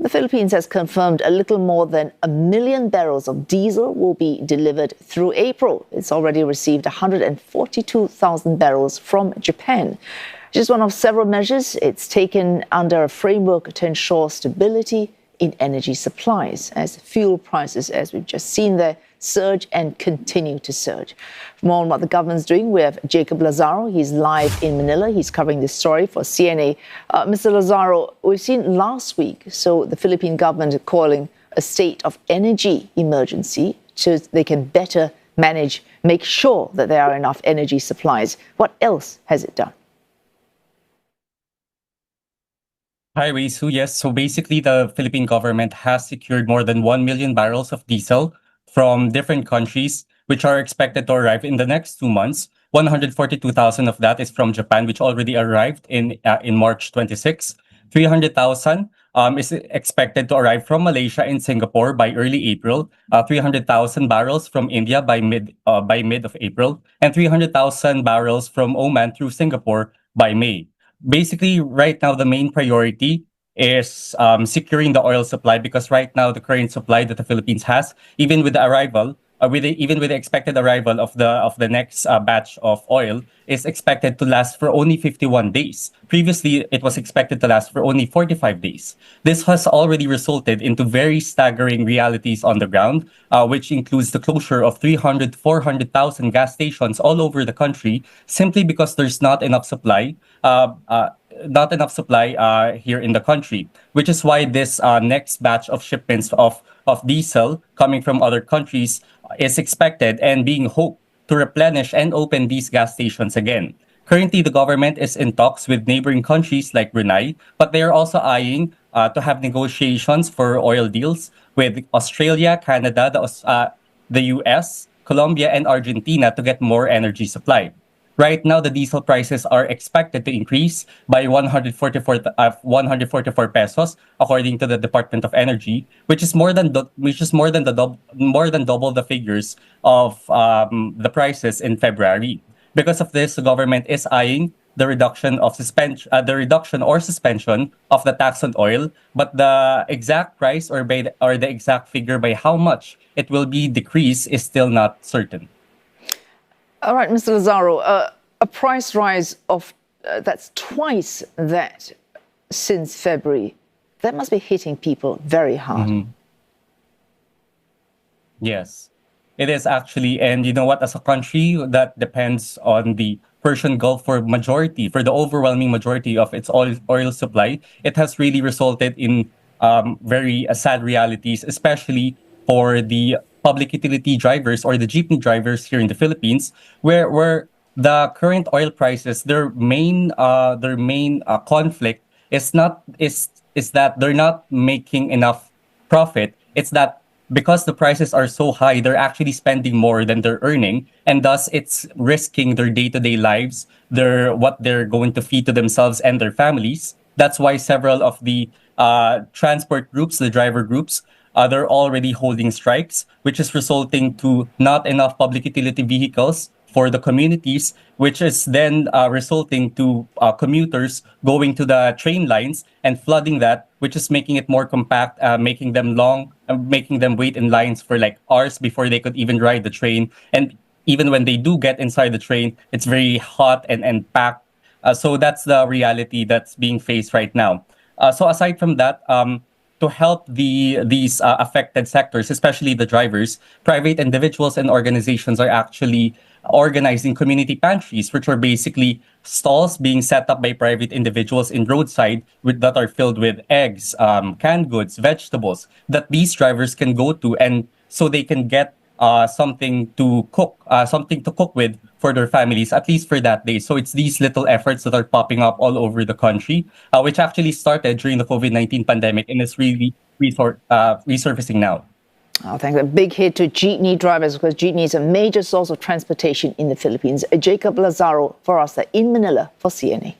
The Philippines has confirmed a little more than 1 million barrels of diesel will be delivered through April. It's already received 142,000 barrels from Japan. Just one of several measures it's taken under a framework to ensure stability in energy supplies as fuel prices, as we've just seen there, surge and continue to surge. For more on what the government's doing, we have Jacob Lazaro. He's live in Manila. He's covering this story for CNA. Mr. Lazaro, we've seen last week, so the Philippine government calling a state of energy emergency so they can better manage, make sure that there are enough energy supplies. What else has it done? Hi, Reisu. Yes, so basically the Philippine government has secured more than 1 million barrels of diesel from different countries, which are expected to arrive in the next 2 months. 142,000 of that is from Japan, which already arrived in March 26. 300,000 is expected to arrive from Malaysia and Singapore by early April. 300,000 barrels from India by mid of April, and 300,000 barrels from Oman through Singapore by May. Basically, right now, the main priority is securing the oil supply, because right now the current supply that the Philippines has, even with the arrival, even with the expected arrival of the next batch of oil, is expected to last for only 51 days. Previously, it was expected to last for only 45 days. This has already resulted into very staggering realities on the ground, which includes the closure of 400,000 gas stations all over the country, simply because there's not enough supply. Here in the country, which is why this next batch of shipments of diesel coming from other countries is expected and being hoped to replenish and open these gas stations again. Currently, the government is in talks with neighboring countries like Brunei, but they are also eyeing to have negotiations for oil deals with Australia, Canada, the US, Colombia, and Argentina to get more energy supply. Right now, the diesel prices are expected to increase by 144 pesos, according to the Department of Energy, which is more than double the figures of the prices in February. Because of this, the government is eyeing the reduction or suspension of the tax on oil, but the exact price or the exact figure by how much it will be decreased is still not certain. All right, Mr. Lazaro, a price rise of that's twice that since February. That must be hitting people very hard. Mm-hmm. Yes, it is actually. And you know what? As a country that depends on the Persian Gulf for the overwhelming majority of its oil supply, it has really resulted in very sad realities, especially for the public utility drivers or the jeepney drivers here in the Philippines, where the current oil prices, their main conflict is that they're not making enough profit. It's that because the prices are so high, they're actually spending more than they're earning, and thus it's risking their day-to-day lives, what they're going to feed to themselves and their families. That's why several of the transport groups, the driver groups, they're already holding strikes, which is resulting to not enough public utility vehicles for the communities, which is then resulting to commuters going to the train lines and flooding that, which is making it more compact, making them wait in lines for like hours before they could even ride the train. And even when they do get inside the train, it's very hot and packed. So that's the reality that's being faced right now. So aside from that, to help these affected sectors, especially the drivers, private individuals and organizations are actually organizing community pantries, which are basically stalls being set up by private individuals in roadside that are filled with eggs, canned goods, vegetables that these drivers can go to, and so they can get something to cook with for their families, at least for that day. So it's these little efforts that are popping up all over the country, which actually started during the COVID-19 pandemic, and it's really resurfacing now. I think a big hit to jeepney drivers, because jeepney is a major source of transportation in the Philippines. Jacob Lazaro for us in Manila for CNA.